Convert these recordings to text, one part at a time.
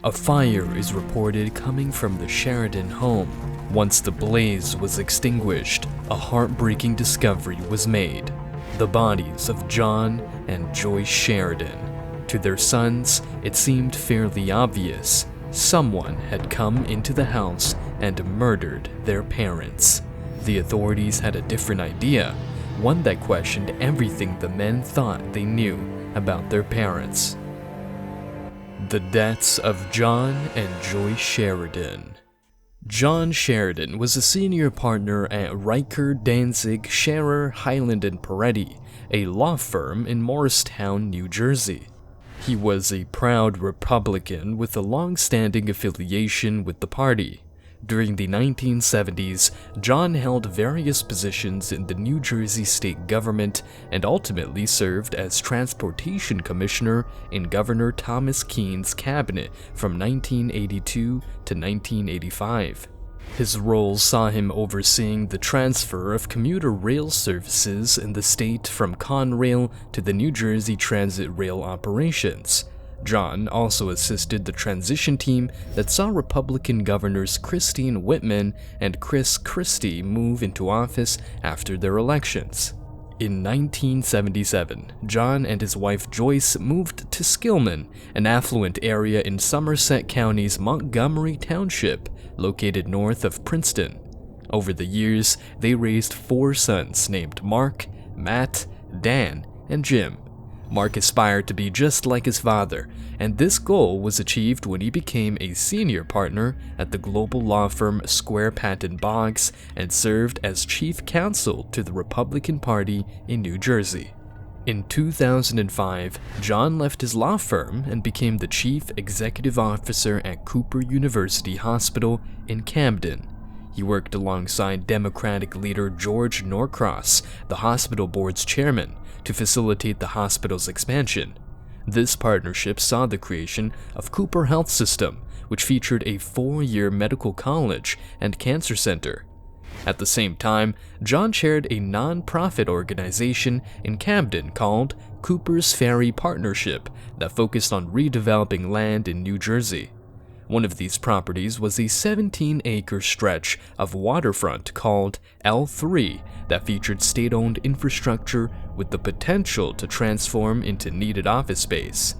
A fire is reported coming from the Sheridan home. Once the blaze was extinguished, a heartbreaking discovery was made: the bodies of John and Joyce Sheridan. To their sons, it seemed fairly obvious. Someone had come into the house and murdered their parents. The authorities had a different idea, one that questioned everything the men thought they knew about their parents. The deaths of John and Joyce Sheridan. John Sheridan was a senior partner at Riker, Danzig, Scherer, Highland & Peretti, a law firm in Morristown, New Jersey. He was a proud Republican with a long-standing affiliation with the party. During the 1970s, John held various positions in the New Jersey state government and ultimately served as transportation commissioner in Governor Thomas Keene's cabinet from 1982 to 1985. His role saw him overseeing the transfer of commuter rail services in the state from Conrail to the New Jersey Transit Rail operations. John also assisted the transition team that saw Republican governors Christine Whitman and Chris Christie move into office after their elections. In 1977, John and his wife Joyce moved to Skillman, an affluent area in Somerset County's Montgomery Township, located north of Princeton. Over the years, they raised 4 sons named Mark, Matt, Dan, and Jim. Mark aspired to be just like his father, and this goal was achieved when he became a senior partner at the global law firm Square Patton Boggs and served as chief counsel to the Republican Party in New Jersey. In 2005, John left his law firm and became the chief executive officer at Cooper University Hospital in Camden. He worked alongside Democratic leader George Norcross, the hospital board's chairman, to facilitate the hospital's expansion. This partnership saw the creation of Cooper Health System, which featured a 4-year medical college and cancer center. At the same time, John chaired a non-profit organization in Camden called Cooper's Ferry Partnership that focused on redeveloping land in New Jersey. One of these properties was a 17-acre stretch of waterfront called L3 that featured state-owned infrastructure with the potential to transform into needed office space.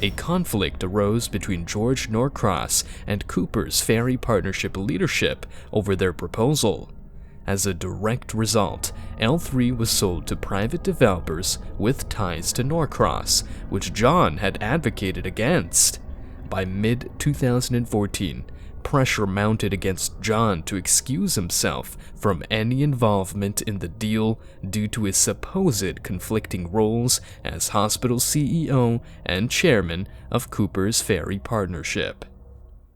A conflict arose between George Norcross and Cooper's Ferry Partnership leadership over their proposal. As a direct result, L3 was sold to private developers with ties to Norcross, which John had advocated against. By mid-2014, pressure mounted against John to excuse himself from any involvement in the deal due to his supposed conflicting roles as hospital CEO and chairman of Cooper's Ferry Partnership.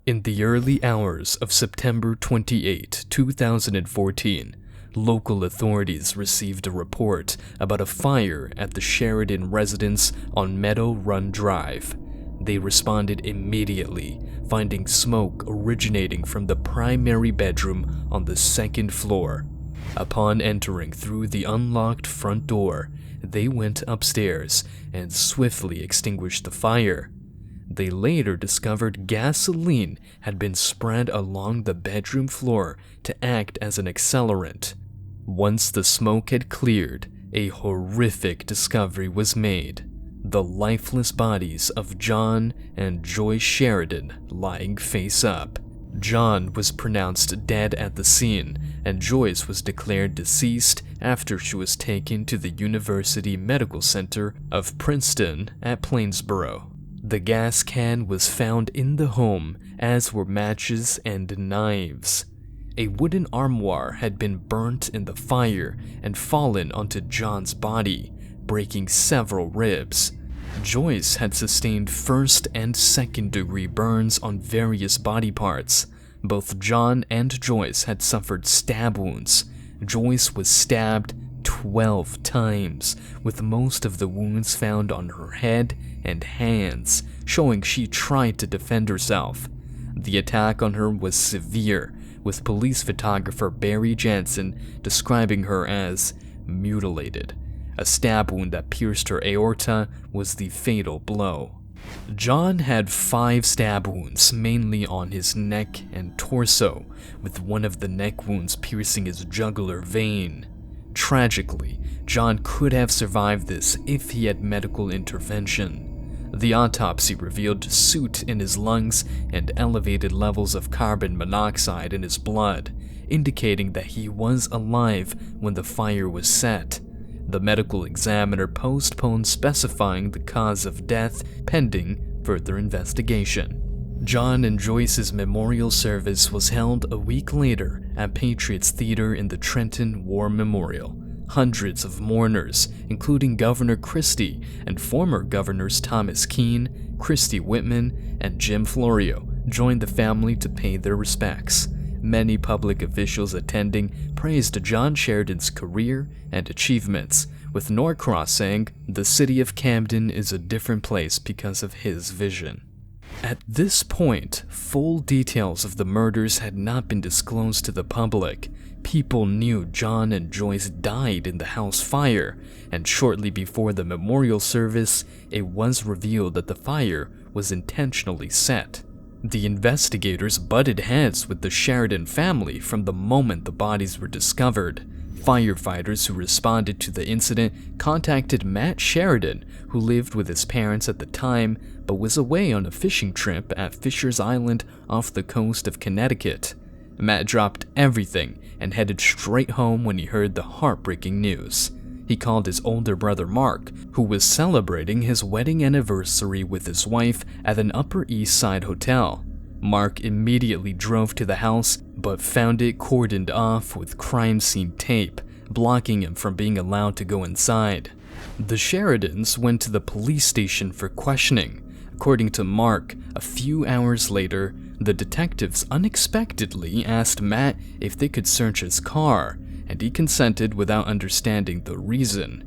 In the early hours of September 28, 2014, local authorities received a report about a fire at the Sheridan residence on Meadow Run Drive. They responded immediately, finding smoke originating from the primary bedroom on the 2nd floor. Upon entering through the unlocked front door, they went upstairs and swiftly extinguished the fire. They later discovered gasoline had been spread along the bedroom floor to act as an accelerant. Once the smoke had cleared, a horrific discovery was made: the lifeless bodies of John and Joyce Sheridan lying face up. John was pronounced dead at the scene, and Joyce was declared deceased after she was taken to the University Medical Center of Princeton at Plainsboro. The gas can was found in the home, as were matches and knives. A wooden armoire had been burnt in the fire and fallen onto John's body, breaking several ribs. Joyce had sustained 1st and 2nd degree burns on various body parts. Both John and Joyce had suffered stab wounds. Joyce was stabbed 12 times, with most of the wounds found on her head and hands, showing she tried to defend herself. The attack on her was severe, with police photographer Barry Jansen describing her as mutilated. A stab wound that pierced her aorta was the fatal blow. John had 5 stab wounds, mainly on his neck and torso, with one of the neck wounds piercing his jugular vein. Tragically, John could have survived this if he had medical intervention. The autopsy revealed soot in his lungs and elevated levels of carbon monoxide in his blood, indicating that he was alive when the fire was set. The medical examiner postponed specifying the cause of death pending further investigation. John and Joyce's memorial service was held a week later at Patriots Theater in the Trenton War Memorial. Hundreds of mourners, including Governor Christie and former governors Thomas Keene, Christie Whitman, and Jim Florio, joined the family to pay their respects. Many public officials attending praised John Sheridan's career and achievements, with Norcross saying, "The city of Camden is a different place because of his vision." At this point, full details of the murders had not been disclosed to the public. People knew John and Joyce died in the house fire, and shortly before the memorial service, it was revealed that the fire was intentionally set. The investigators butted heads with the Sheridan family from the moment the bodies were discovered. Firefighters who responded to the incident contacted Matt Sheridan, who lived with his parents at the time but was away on a fishing trip at Fisher's Island off the coast of Connecticut. Matt dropped everything and headed straight home when he heard the heartbreaking news. He called his older brother Mark, who was celebrating his wedding anniversary with his wife at an Upper East Side hotel. Mark immediately drove to the house, but found it cordoned off with crime scene tape, blocking him from being allowed to go inside. The Sheridans went to the police station for questioning. According to Mark, a few hours later, the detectives unexpectedly asked Matt if they could search his car, and he consented without understanding the reason.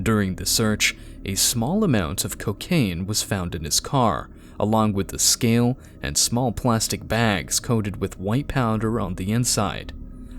During the search, a small amount of cocaine was found in his car, along with a scale and small plastic bags coated with white powder on the inside.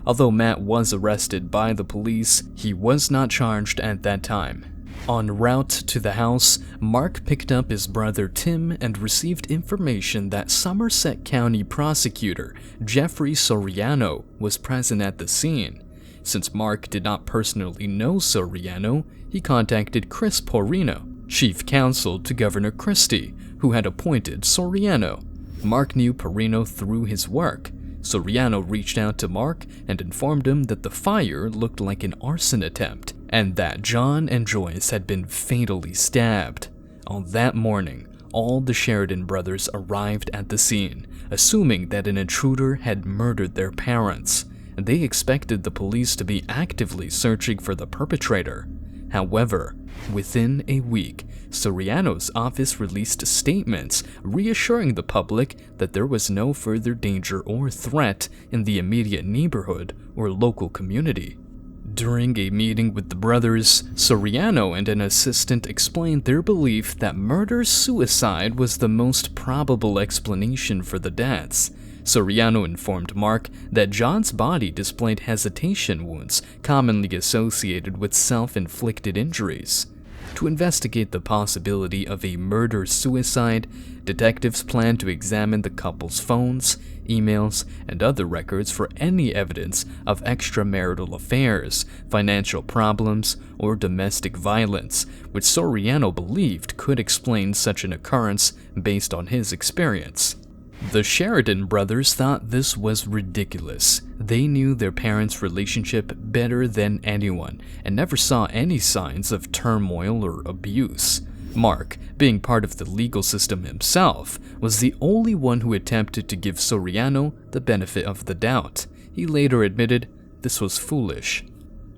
Although Matt was arrested by the police, he was not charged at that time. En route to the house, Mark picked up his brother Tim and received information that Somerset County prosecutor Jeffrey Soriano was present at the scene. Since Mark did not personally know Soriano, he contacted Chris Porrino, chief counsel to Governor Christie, who had appointed Soriano. Mark knew Porrino through his work. Soriano reached out to Mark and informed him that the fire looked like an arson attempt, and that John and Joyce had been fatally stabbed. On that morning, all the Sheridan brothers arrived at the scene, assuming that an intruder had murdered their parents. They expected the police to be actively searching for the perpetrator. However, within a week, Soriano's office released statements reassuring the public that there was no further danger or threat in the immediate neighborhood or local community. During a meeting with the brothers, Soriano and an assistant explained their belief that murder-suicide was the most probable explanation for the deaths. Soriano informed Mark that John's body displayed hesitation wounds commonly associated with self-inflicted injuries. To investigate the possibility of a murder-suicide, detectives plan to examine the couple's phones, emails, and other records for any evidence of extramarital affairs, financial problems, or domestic violence, which Soriano believed could explain such an occurrence based on his experience. The Sheridan brothers thought this was ridiculous. They knew their parents' relationship better than anyone and never saw any signs of turmoil or abuse. Mark, being part of the legal system himself, was the only one who attempted to give Soriano the benefit of the doubt. He later admitted this was foolish.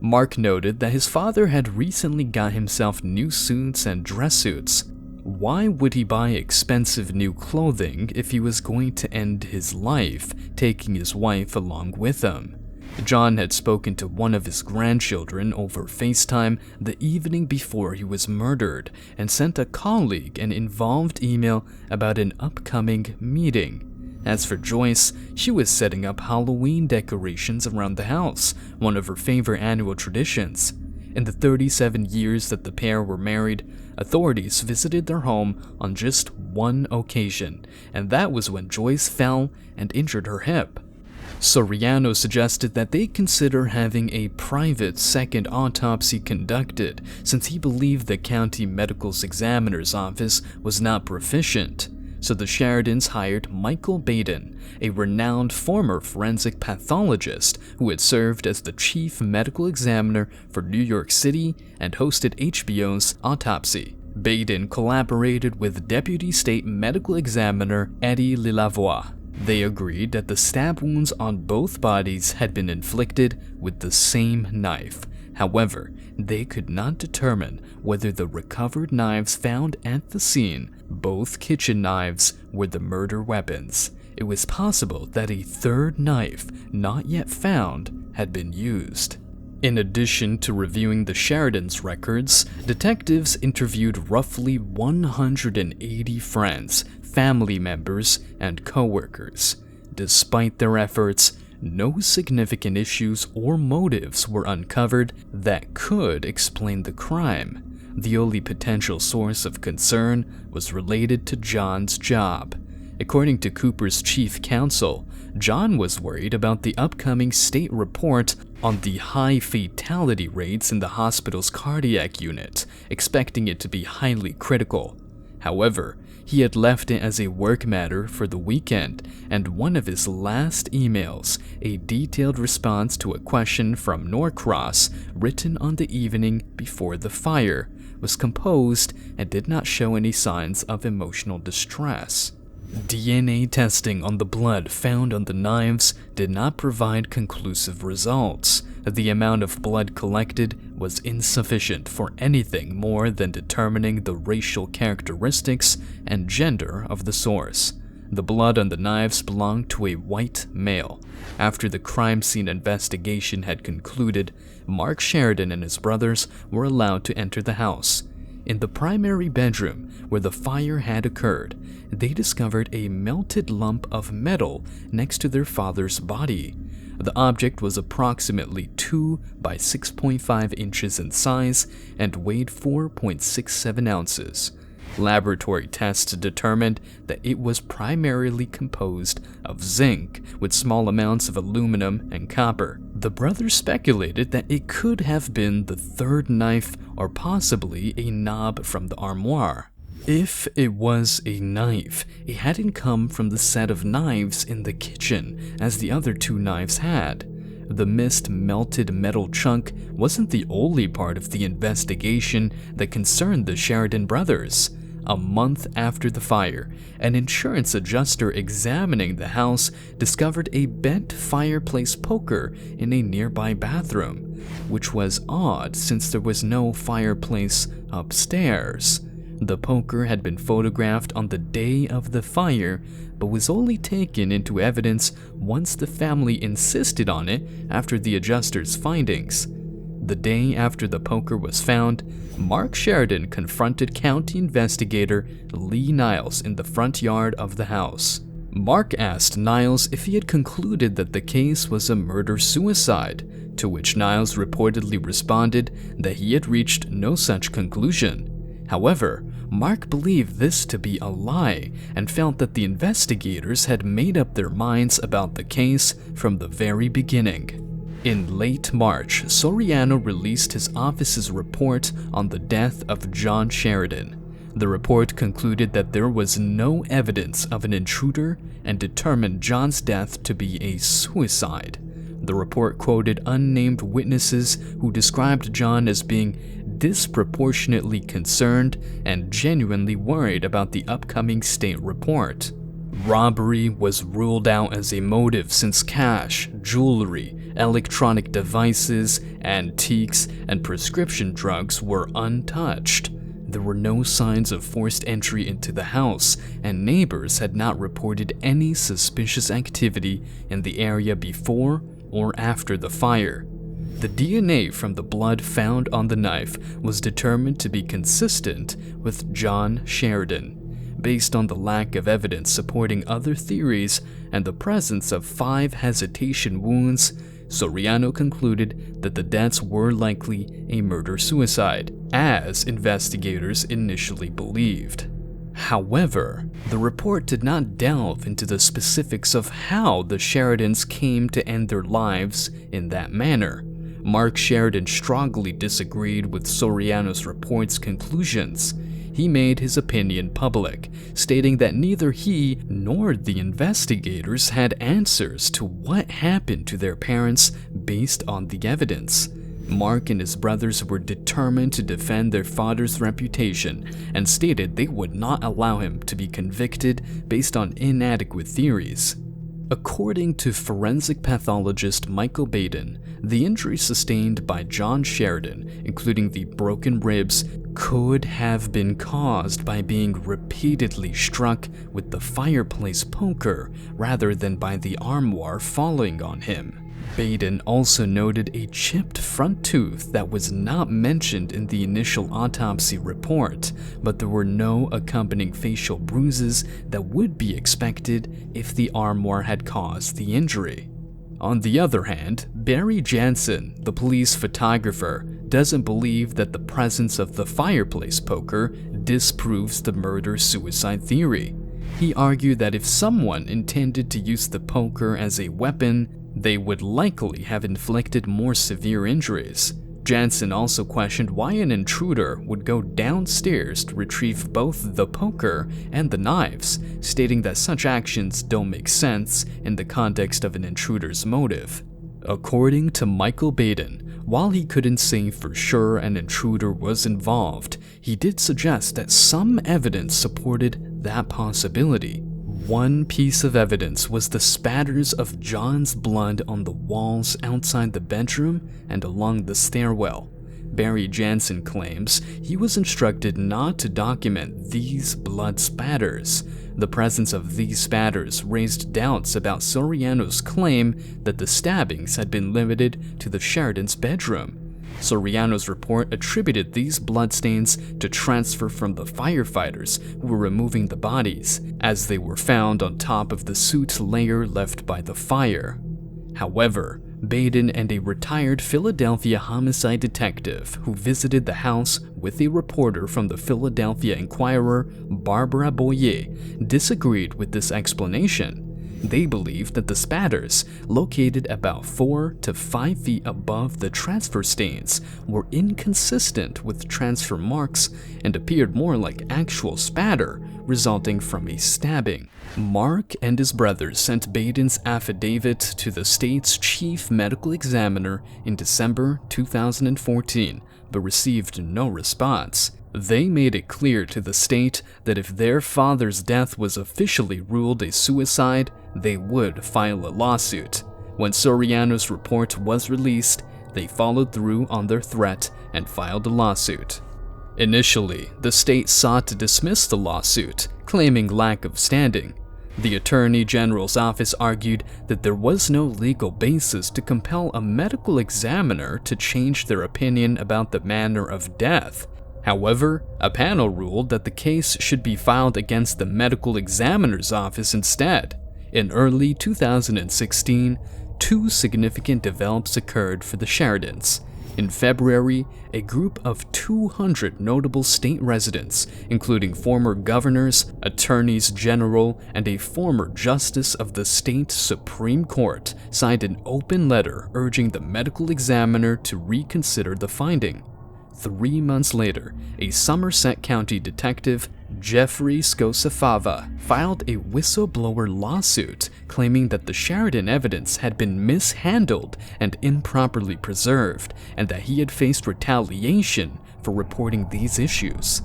Mark noted that his father had recently got himself new suits and dress suits. Why would he buy expensive new clothing if he was going to end his life, taking his wife along with him? John had spoken to one of his grandchildren over FaceTime the evening before he was murdered and sent a colleague an involved email about an upcoming meeting. As for Joyce, she was setting up Halloween decorations around the house, one of her favorite annual traditions. In the 37 years that the pair were married, authorities visited their home on just one occasion, and that was when Joyce fell and injured her hip. Soriano suggested that they consider having a private second autopsy conducted, since he believed the county medical examiner's office was not proficient. So the Sheridans hired Michael Baden, a renowned former forensic pathologist who had served as the chief medical examiner for New York City and hosted HBO's Autopsy. Baden collaborated with Deputy State Medical Examiner Eddie Lilavoie. They agreed that the stab wounds on both bodies had been inflicted with the same knife. However, they could not determine whether the recovered knives found at the scene, both kitchen knives, were the murder weapons. It was possible that a third knife, not yet found, had been used. In addition to reviewing the Sheridans' records, detectives interviewed roughly 180 friends, family members, and co-workers. Despite their efforts, no significant issues or motives were uncovered that could explain the crime. The only potential source of concern was related to John's job. According to Cooper's chief counsel, John was worried about the upcoming state report on the high fatality rates in the hospital's cardiac unit, expecting it to be highly critical. However, he had left it as a work matter for the weekend, and one of his last emails, a detailed response to a question from Norcross written on the evening before the fire, was composed and did not show any signs of emotional distress. DNA testing on the blood found on the knives did not provide conclusive results. The amount of blood collected was insufficient for anything more than determining the racial characteristics and gender of the source. The blood on the knives belonged to a white male. After the crime scene investigation had concluded, Mark Sheridan and his brothers were allowed to enter the house. In the primary bedroom where the fire had occurred, they discovered a melted lump of metal next to their father's body. The object was approximately 2 by 6.5 inches in size and weighed 4.67 ounces. Laboratory tests determined that it was primarily composed of zinc with small amounts of aluminum and copper. The brothers speculated that it could have been the third knife or possibly a knob from the armoire. If it was a knife, it hadn't come from the set of knives in the kitchen as the other two knives had. The missed melted metal chunk wasn't the only part of the investigation that concerned the Sheridan brothers. A month after the fire, an insurance adjuster examining the house discovered a bent fireplace poker in a nearby bathroom, which was odd since there was no fireplace upstairs. The poker had been photographed on the day of the fire, but was only taken into evidence once the family insisted on it after the adjuster's findings. The day after the poker was found, Mark Sheridan confronted county investigator Lee Niles in the front yard of the house. Mark asked Niles if he had concluded that the case was a murder-suicide, to which Niles reportedly responded that he had reached no such conclusion. However, Mark believed this to be a lie and felt that the investigators had made up their minds about the case from the very beginning. In late March, Soriano released his office's report on the death of John Sheridan. The report concluded that there was no evidence of an intruder and determined John's death to be a suicide. The report quoted unnamed witnesses who described John as being disproportionately concerned and genuinely worried about the upcoming state report. Robbery was ruled out as a motive since cash, jewelry, electronic devices, antiques, and prescription drugs were untouched. There were no signs of forced entry into the house, and neighbors had not reported any suspicious activity in the area before or after the fire. The DNA from the blood found on the knife was determined to be consistent with John Sheridan. Based on the lack of evidence supporting other theories and the presence of 5 hesitation wounds, Soriano concluded that the deaths were likely a murder-suicide, as investigators initially believed. However, the report did not delve into the specifics of how the Sheridans came to end their lives in that manner. Mark Sheridan strongly disagreed with Soriano's report's conclusions. He made his opinion public, stating that neither he nor the investigators had answers to what happened to their parents based on the evidence. Mark and his brothers were determined to defend their father's reputation and stated they would not allow him to be convicted based on inadequate theories. According to forensic pathologist Michael Baden, the injuries sustained by John Sheridan, including the broken ribs, could have been caused by being repeatedly struck with the fireplace poker rather than by the armoire falling on him. Baden also noted a chipped front tooth that was not mentioned in the initial autopsy report, but there were no accompanying facial bruises that would be expected if the armoire had caused the injury. On the other hand, Barry Jansen, the police photographer, doesn't believe that the presence of the fireplace poker disproves the murder-suicide theory. He argued that if someone intended to use the poker as a weapon, they would likely have inflicted more severe injuries. Jansen also questioned why an intruder would go downstairs to retrieve both the poker and the knives, stating that such actions don't make sense in the context of an intruder's motive. According to Michael Baden, while he couldn't say for sure an intruder was involved, he did suggest that some evidence supported that possibility. One piece of evidence was the spatters of John's blood on the walls outside the bedroom and along the stairwell. Barry Jansen claims he was instructed not to document these blood spatters. The presence of these spatters raised doubts about Soriano's claim that the stabbings had been limited to the Sheridans' bedroom. Soriano's report attributed these bloodstains to transfer from the firefighters who were removing the bodies, as they were found on top of the soot layer left by the fire. However, Baden and a retired Philadelphia homicide detective who visited the house with a reporter from the Philadelphia Inquirer, Barbara Boyer, disagreed with this explanation. They believed that the spatters, located about 4 to 5 feet above the transfer stains, were inconsistent with transfer marks and appeared more like actual spatter resulting from a stabbing. Mark and his brothers sent Baden's affidavit to the state's chief medical examiner in December 2014, but received no response. They made it clear to the state that if their father's death was officially ruled a suicide, they would file a lawsuit. When Soriano's report was released, they followed through on their threat and filed a lawsuit. Initially, the state sought to dismiss the lawsuit, claiming lack of standing. The Attorney General's office argued that there was no legal basis to compel a medical examiner to change their opinion about the manner of death. However, a panel ruled that the case should be filed against the medical examiner's office instead. In early 2016, two significant developments occurred for the Sheridans. In February, a group of 200 notable state residents, including former governors, attorneys general, and a former justice of the state Supreme Court, signed an open letter urging the medical examiner to reconsider the finding. 3 months later, a Somerset County detective, Jeffrey Scosafava, filed a whistleblower lawsuit claiming that the Sheridan evidence had been mishandled and improperly preserved, and that he had faced retaliation for reporting these issues.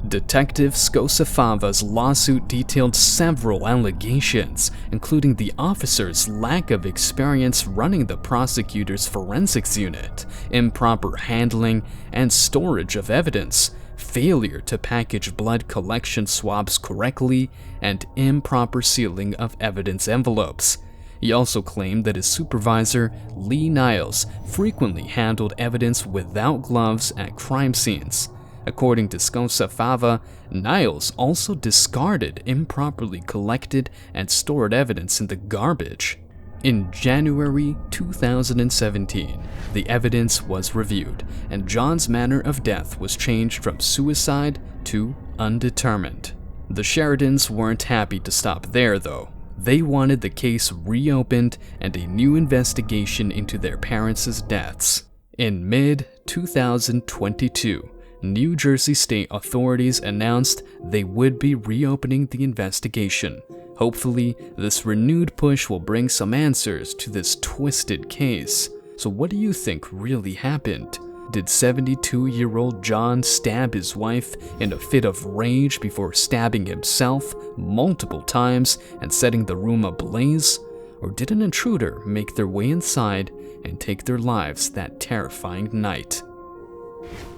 Detective Scosafava's lawsuit detailed several allegations, including the officer's lack of experience running the prosecutor's forensics unit, improper handling and storage of evidence, failure to package blood collection swabs correctly, and improper sealing of evidence envelopes. He also claimed that his supervisor, Lee Niles, frequently handled evidence without gloves at crime scenes. According to Scosafava, Niles also discarded improperly collected and stored evidence in the garbage. In January 2017, the evidence was reviewed, and John's manner of death was changed from suicide to undetermined. The Sheridans weren't happy to stop there, though. They wanted the case reopened and a new investigation into their parents' deaths. In mid-2022, New Jersey state authorities announced they would be reopening the investigation. Hopefully, this renewed push will bring some answers to this twisted case. So what do you think really happened? Did 72-year-old John stab his wife in a fit of rage before stabbing himself multiple times and setting the room ablaze? Or did an intruder make their way inside and take their lives that terrifying night?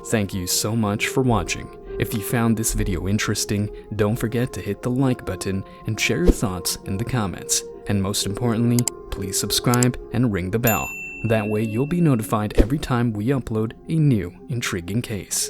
Thank you so much for watching. If you found this video interesting, don't forget to hit the like button and share your thoughts in the comments. And most importantly, please subscribe and ring the bell. That way you'll be notified every time we upload a new intriguing case.